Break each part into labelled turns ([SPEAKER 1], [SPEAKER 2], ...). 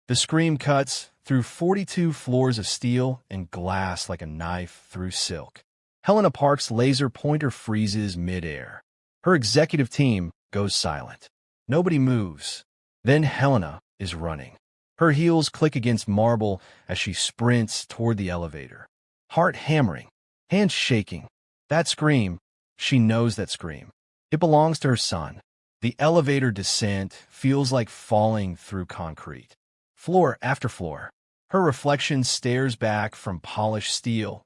[SPEAKER 1] The scream cuts through 42 floors of steel and glass like a knife through silk. Helena Park's laser pointer freezes mid-air. Her executive team goes silent. Nobody moves. Then Helena is running. Her heels click against marble as she sprints toward the elevator. Heart hammering, hands shaking. That scream, she knows that scream. It belongs to her son. The elevator descent feels like falling through concrete. Floor after floor. Her reflection stares back from polished steel.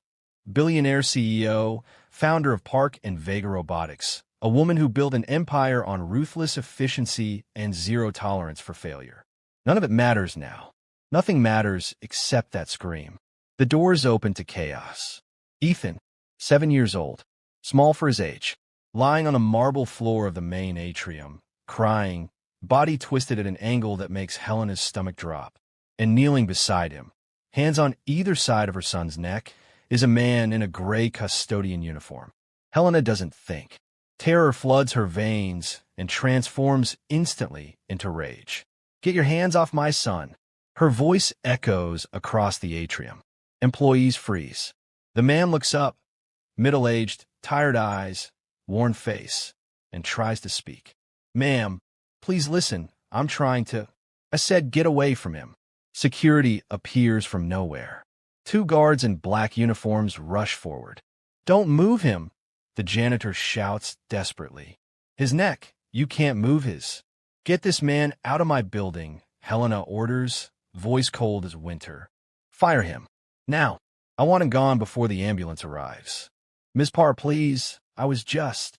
[SPEAKER 1] Billionaire CEO, founder of Park and Vega Robotics, a woman who built an empire on ruthless efficiency and zero tolerance for failure. None of it matters now. Nothing matters except that scream. The doors open to chaos. Ethan, 7 years old, small for his age, lying on a marble floor of the main atrium, crying, body twisted at an angle that makes Helena's stomach drop. And kneeling beside him, hands on either side of her son's neck, is a man in a gray custodian uniform. Helena doesn't think. Terror floods her veins and transforms instantly into rage. "Get your hands off my son." Her voice echoes across the atrium. Employees freeze. The man looks up, middle-aged, tired eyes, worn face, and tries to speak. "Ma'am, please listen. I'm trying to—" I said, "Get away from him." Security appears from nowhere. 2 guards in black uniforms rush forward. "Don't move him," the janitor shouts desperately. "His neck. You can't move his." "Get this man out of my building," Helena orders, voice cold as winter. "Fire him. Now. I want him gone before the ambulance arrives." "Miss Parr, please. I was just—"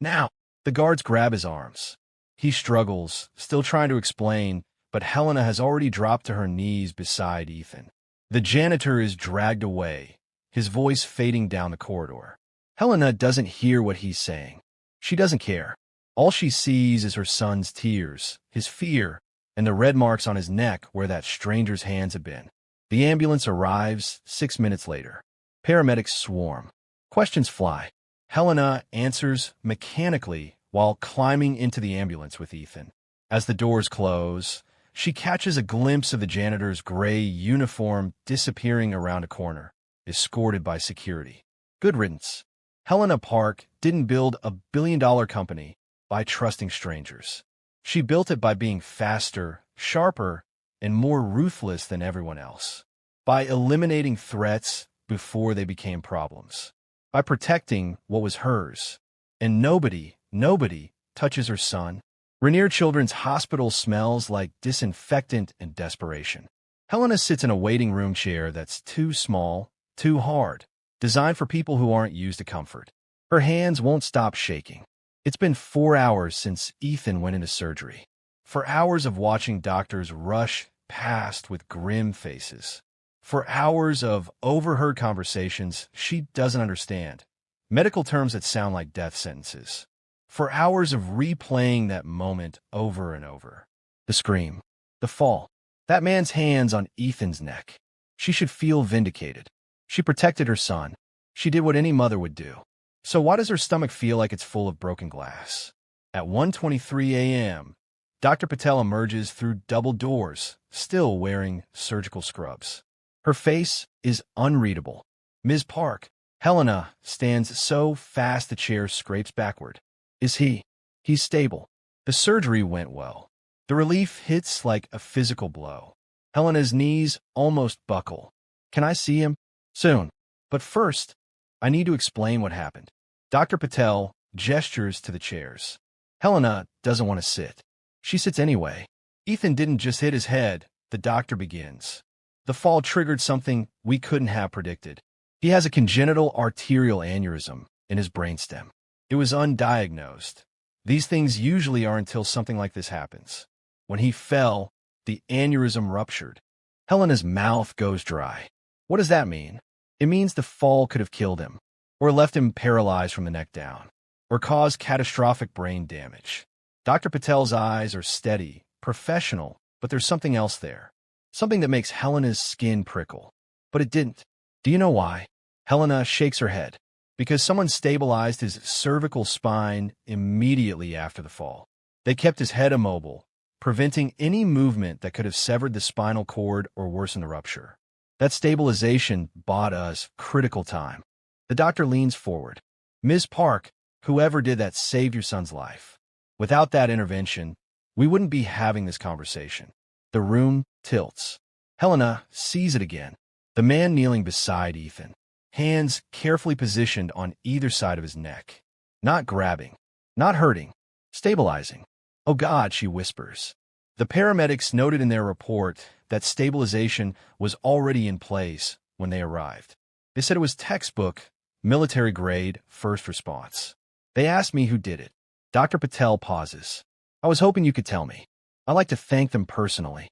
[SPEAKER 1] "Now." The guards grab his arms. He struggles, still trying to explain, but Helena has already dropped to her knees beside Ethan. The janitor is dragged away, his voice fading down the corridor. Helena doesn't hear what he's saying. She doesn't care. All she sees is her son's tears, his fear, and the red marks on his neck where that stranger's hands had been. The ambulance arrives 6 minutes later. Paramedics swarm. Questions fly. Helena answers mechanically while climbing into the ambulance with Ethan. As the doors close, she catches a glimpse of the janitor's gray uniform disappearing around a corner, escorted by security. Good riddance. Helena Park didn't build a billion-dollar company by trusting strangers. She built it by being faster, sharper, and more ruthless than everyone else. By eliminating threats before they became problems. By protecting what was hers. And nobody touches her son. Rainier Children's Hospital smells like disinfectant and desperation. Helena sits in a waiting room chair that's too small, too hard, designed for people who aren't used to comfort. Her hands won't stop shaking. It's been 4 hours since Ethan went into surgery. 4 hours of watching doctors rush past with grim faces. 4 hours of overheard conversations she doesn't understand. Medical terms that sound like death sentences. 4 hours of replaying that moment over and over. The scream. The fall. That man's hands on Ethan's neck. She should feel vindicated. She protected her son. She did what any mother would do. So why does her stomach feel like it's full of broken glass? At 1:23 a.m., Dr. Patel emerges through double doors, still wearing surgical scrubs. Her face is unreadable. "Ms. Park." Helena stands so fast the chair scrapes backward. "Is he?" "He's stable. The surgery went well." The relief hits like a physical blow. Helena's knees almost buckle. "Can I see him?" "Soon. But first, I need to explain what happened." Dr. Patel gestures to the chairs. Helena doesn't want to sit. She sits anyway. "Ethan didn't just hit his head," the doctor begins. "The fall triggered something we couldn't have predicted. He has a congenital arterial aneurysm in his brainstem. It was undiagnosed. These things usually are until something like this happens. When he fell, the aneurysm ruptured." Helena's mouth goes dry. What does that mean? It means the fall could have killed him, or left him paralyzed from the neck down, or caused catastrophic brain damage. Dr. Patel's eyes are steady, professional, but there's something else there. Something that makes Helena's skin prickle. But it didn't. Do you know why? Helena shakes her head. Because someone stabilized his cervical spine immediately after the fall. They kept his head immobile, preventing any movement that could have severed the spinal cord or worsened the rupture. That stabilization bought us critical time. The doctor leans forward. Ms. Park, whoever did that saved your son's life. Without that intervention, we wouldn't be having this conversation. The room tilts. Helena sees it again. The man kneeling beside Ethan, hands carefully positioned on either side of his neck. Not grabbing, not hurting, stabilizing. "Oh God," she whispers. The paramedics noted in their report that stabilization was already in place when they arrived. They said it was textbook, military-grade, first response. They asked me who did it. Dr. Patel pauses. "I was hoping you could tell me. I'd like to thank them personally."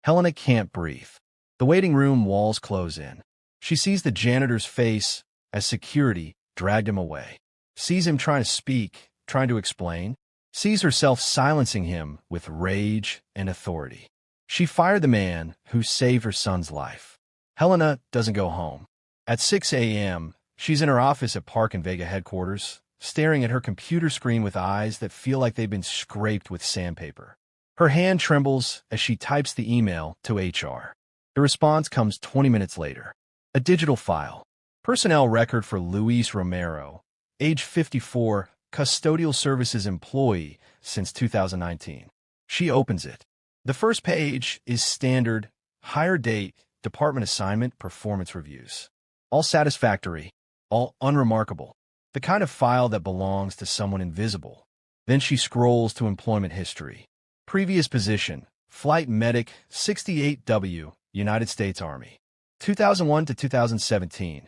[SPEAKER 1] Helena can't breathe. The waiting room walls close in. She sees the janitor's face as security dragged him away. Sees him trying to speak, trying to explain. Sees herself silencing him with rage and authority. She fired the man who saved her son's life. Helena doesn't go home. At 6 a.m., she's in her office at Park and Vega headquarters, staring at her computer screen with eyes that feel like they've been scraped with sandpaper. Her hand trembles as she types the email to HR. The response comes 20 minutes later. A digital file. Personnel record for Luis Romero, age 54, custodial services employee since 2019. She opens it. The first page is standard, hire date, department assignment, performance reviews. All satisfactory, all unremarkable. The kind of file that belongs to someone invisible. Then she scrolls to employment history. Previous position, flight medic, 68W, United States Army. 2001 to 2017.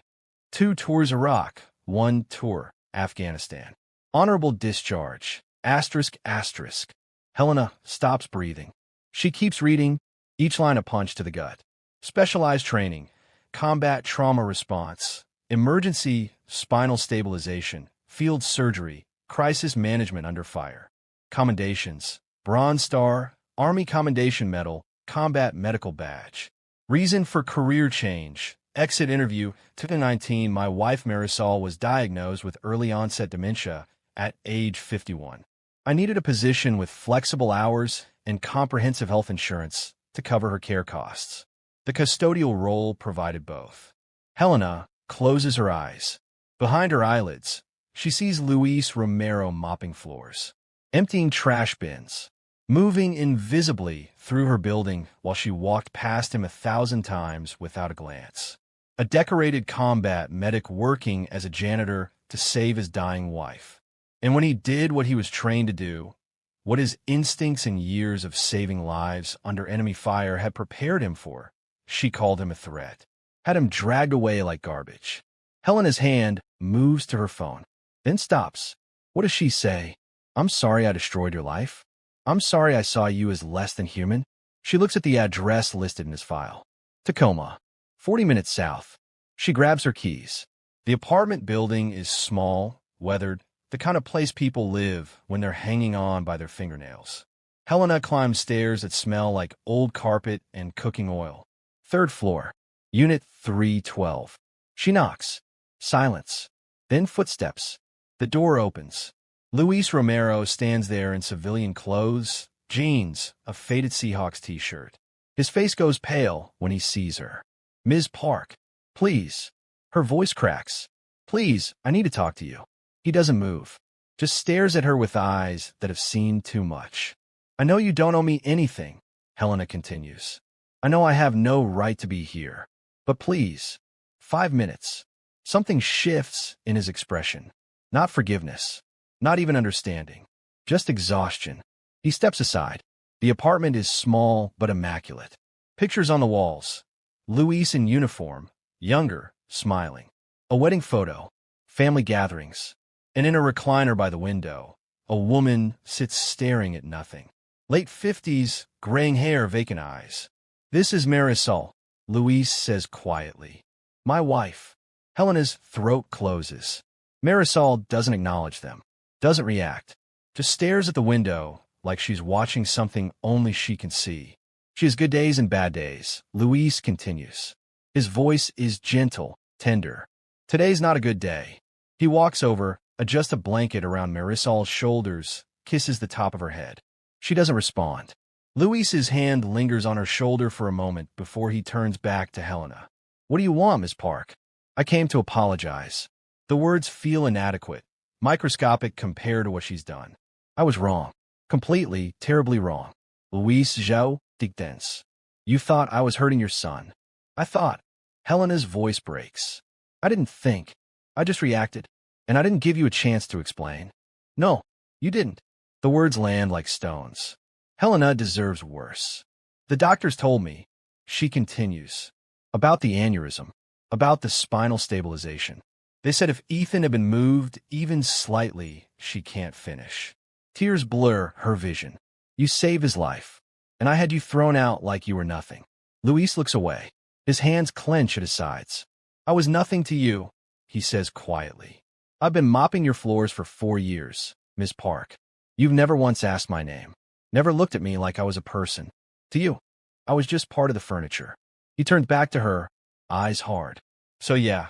[SPEAKER 1] 2 tours Iraq, 1 tour Afghanistan. Honorable discharge, asterisk, asterisk. Helena stops breathing. She keeps reading, each line a punch to the gut. Specialized training, combat trauma response, emergency spinal stabilization, field surgery, crisis management under fire. Commendations, Bronze Star, Army Commendation Medal, Combat Medical Badge. Reason for career change, exit interview, 2019. My wife Marisol was diagnosed with early onset dementia at age 51. I needed a position with flexible hours and comprehensive health insurance to cover her care costs. The custodial role provided both. Helena closes her eyes. Behind her eyelids, she sees Luis Romero mopping floors, emptying trash bins, moving invisibly through her building while she walked past him 1,000 times without a glance. A decorated combat medic working as a janitor to save his dying wife. And when he did what he was trained to do, what his instincts and years of saving lives under enemy fire had prepared him for, she called him a threat, had him dragged away like garbage. Helena's hand moves to her phone, then stops. What does she say? "I'm sorry I destroyed your life. I'm sorry I saw you as less than human." She looks at the address listed in his file. Tacoma, 40 minutes south. She grabs her keys. The apartment building is small, weathered, the kind of place people live when they're hanging on by their fingernails. Helena climbs stairs that smell like old carpet and cooking oil. 3rd floor, unit 312. She knocks. Silence. Then footsteps. The door opens. Luis Romero stands there in civilian clothes, jeans, a faded Seahawks t-shirt. His face goes pale when he sees her. "Ms. Park, please." Her voice cracks. "Please, I need to talk to you." He doesn't move, just stares at her with eyes that have seen too much. "I know you don't owe me anything," Helena continues. "I know I have no right to be here. But please, 5 minutes." Something shifts in his expression. Not forgiveness. Not even understanding. Just exhaustion. He steps aside. The apartment is small but immaculate. Pictures on the walls. Luis in uniform, younger, smiling. A wedding photo. Family gatherings. And in a recliner by the window, a woman sits staring at nothing. Late 50s, graying hair, vacant eyes. "This is Marisol," Luis says quietly. "My wife." Helena's throat closes. Marisol doesn't acknowledge them, doesn't react, just stares at the window like she's watching something only she can see. She has good days and bad days, Luis continues. His voice is gentle, tender. Today's not a good day. He walks over, adjusts a blanket around Marisol's shoulders, kisses the top of her head. She doesn't respond. Luis's hand lingers on her shoulder for a moment before he turns back to Helena. What do you want, Miss Park? I came to apologize. The words feel inadequate, microscopic compared to what she's done. I was wrong. Completely, terribly wrong. Luis Zhao Digdens. You thought I was hurting your son. I thought. Helena's voice breaks. I didn't think. I just reacted. And I didn't give you a chance to explain. No, you didn't. The words land like stones. Helena deserves worse. The doctors told me, she continues, about the aneurysm, about the spinal stabilization. They said if Ethan had been moved even slightly, she can't finish. Tears blur her vision. You saved his life, and I had you thrown out like you were nothing. Luis looks away. His hands clench at his sides. I was nothing to you, he says quietly. I've been mopping your floors for 4 years, Miss Park. You've never once asked my name. Never looked at me like I was a person. To you, I was just part of the furniture. He turned back to her, eyes hard. So yeah,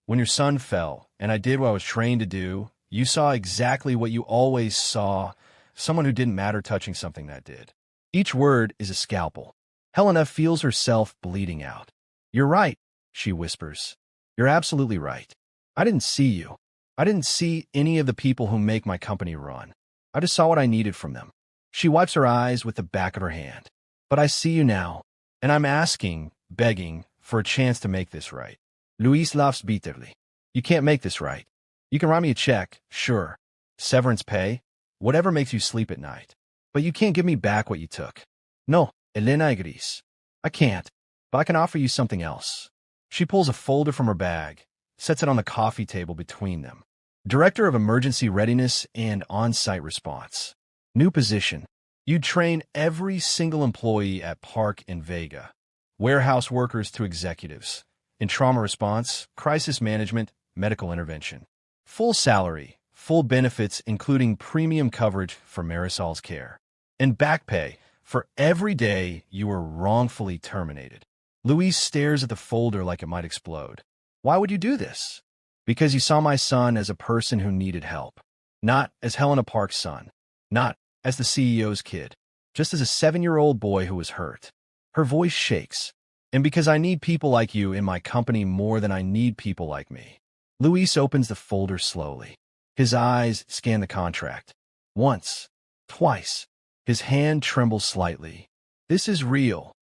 [SPEAKER 1] when your son fell, and I did what I was trained to do, you saw exactly what you always saw, someone who didn't matter touching something that did. Each word is a scalpel. Helena feels herself bleeding out. You're right, she whispers. You're absolutely right. I didn't see you. I didn't see any of the people who make my company run. I just saw what I needed from them. She wipes her eyes with the back of her hand. But I see you now, and I'm asking, begging, for a chance to make this right. Luis laughs bitterly. You can't make this right. You can write me a check, sure. Severance pay, whatever makes you sleep at night. But you can't give me back what you took. No, Helena agrees. I can't, but I can offer you something else. She pulls a folder from her bag, sets it on the coffee table between them. Director of Emergency Readiness and On-Site Response. New position. You'd train every single employee at Park and Vega. Warehouse workers to executives. In trauma response, crisis management, medical intervention. Full salary, full benefits including premium coverage for Marisol's care. And back pay for every day you were wrongfully terminated. Luis stares at the folder like it might explode. Why would you do this? Because you saw my son as a person who needed help. Not as Helena Park's son. Not as the CEO's kid. Just as a 7-year-old boy who was hurt. Her voice shakes. And because I need people like you in my company more than I need people like me. Luis opens the folder slowly. His eyes scan the contract. Once. Twice. His hand trembles slightly. This is real.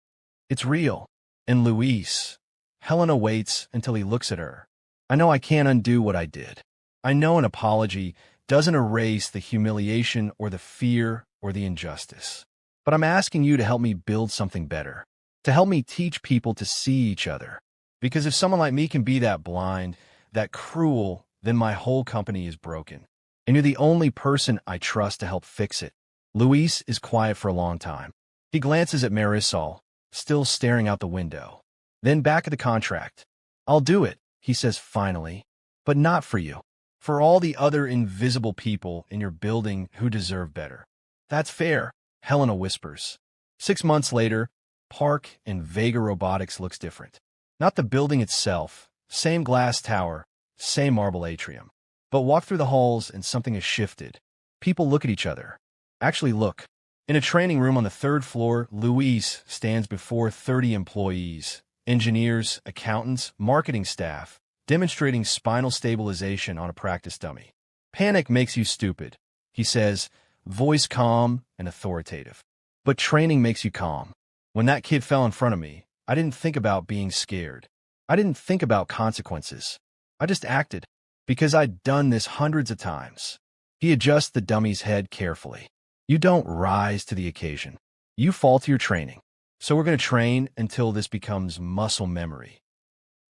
[SPEAKER 1] It's real. And Luis. Helena waits until he looks at her. I know I can't undo what I did. I know an apology doesn't erase the humiliation or the fear or the injustice. But I'm asking you to help me build something better. To help me teach people to see each other. Because if someone like me can be that blind, that cruel, then my whole company is broken. And you're the only person I trust to help fix it. Luis is quiet for a long time. He glances at Marisol, still staring out the window. Then back at the contract. I'll do it, he says finally. But not for you. For all the other invisible people in your building who deserve better. That's fair, Helena whispers. 6 months later, Park and Vega Robotics looks different. Not the building itself, same glass tower, same marble atrium. But walk through the halls and something has shifted. People look at each other. Actually look. In a training room on the 3rd floor, Luis stands before 30 employees, engineers, accountants, marketing staff, demonstrating spinal stabilization on a practice dummy. Panic makes you stupid, he says, voice calm and authoritative. But training makes you calm. When that kid fell in front of me, I didn't think about being scared. I didn't think about consequences. I just acted, because I'd done this hundreds of times. He adjusts the dummy's head carefully. You don't rise to the occasion. You fall to your training. So we're going to train until this becomes muscle memory.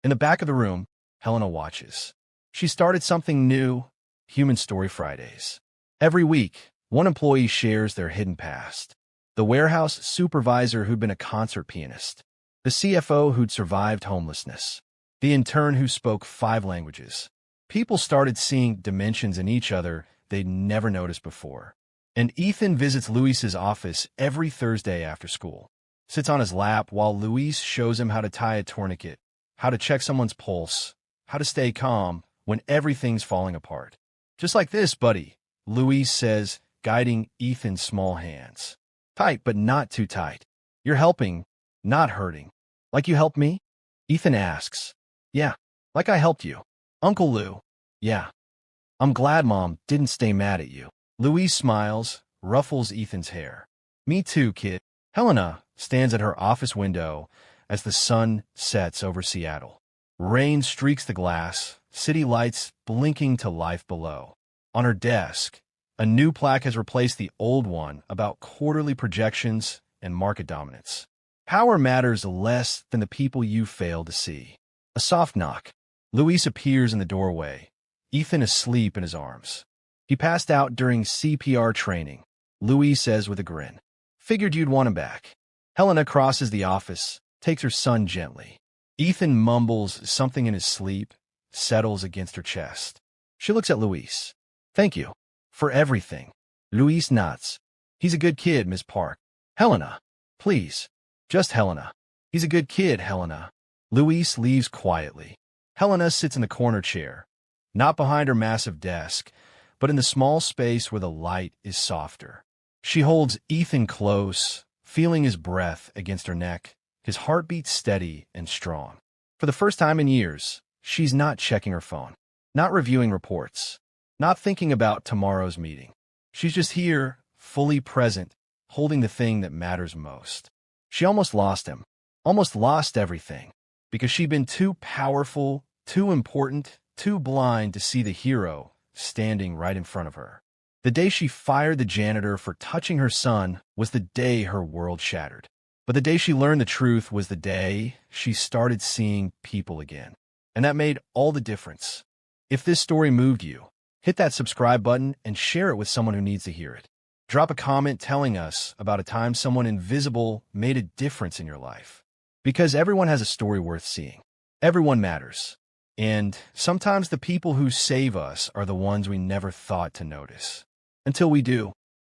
[SPEAKER 1] In the back of the room, Helena watches. She started something new, Human Story Fridays. Every week, one employee shares their hidden past. The warehouse supervisor who'd been a concert pianist. The CFO who'd survived homelessness. The intern who spoke 5 languages. People started seeing dimensions in each other they'd never noticed before. And Ethan visits Luis's office every Thursday after school. Sits on his lap while Luis shows him how to tie a tourniquet, how to check someone's pulse, how to stay calm when everything's falling apart. Just like this, buddy, Luis says, guiding Ethan's small hands. Tight, but not too tight. You're helping, not hurting. Like you helped me? Ethan asks. Yeah, like I helped you. Uncle Lou. Yeah. I'm glad Mom didn't stay mad at you. Louise smiles, ruffles Ethan's hair. Me too, kid. Helena stands at her office window as the sun sets over Seattle. Rain streaks the glass, city lights blinking to life below. On her desk, a new plaque has replaced the old one about quarterly projections and market dominance. Power matters less than the people you fail to see. A soft knock. Luis appears in the doorway, Ethan asleep in his arms. He passed out during CPR training, Luis says with a grin. Figured you'd want him back. Helena crosses the office, takes her son gently. Ethan mumbles something in his sleep, settles against her chest. She looks at Luis. Thank you. For everything. Luis nods. He's a good kid, Miss Park. Helena. Please. Just Helena. He's a good kid, Helena. Luis leaves quietly. Helena sits in the corner chair, not behind her massive desk, but in the small space where the light is softer. She holds Ethan close, feeling his breath against her neck, his heartbeat steady and strong. For the first time in years, she's not checking her phone, not reviewing reports, not thinking about tomorrow's meeting. She's just here, fully present, holding the thing that matters most. She almost lost him, almost lost everything, because she'd been too powerful, too important, too blind to see the hero standing right in front of her. The day she fired the janitor for touching her son was the day her world shattered. But the day she learned the truth was the day she started seeing people again. And that made all the difference. If this story moved you, hit that subscribe button and share it with someone who needs to hear it. Drop a comment telling us about a time someone invisible made a difference in your life. Because everyone has a story worth seeing. Everyone matters. And sometimes the people who save us are the ones we never thought to notice. Until we do.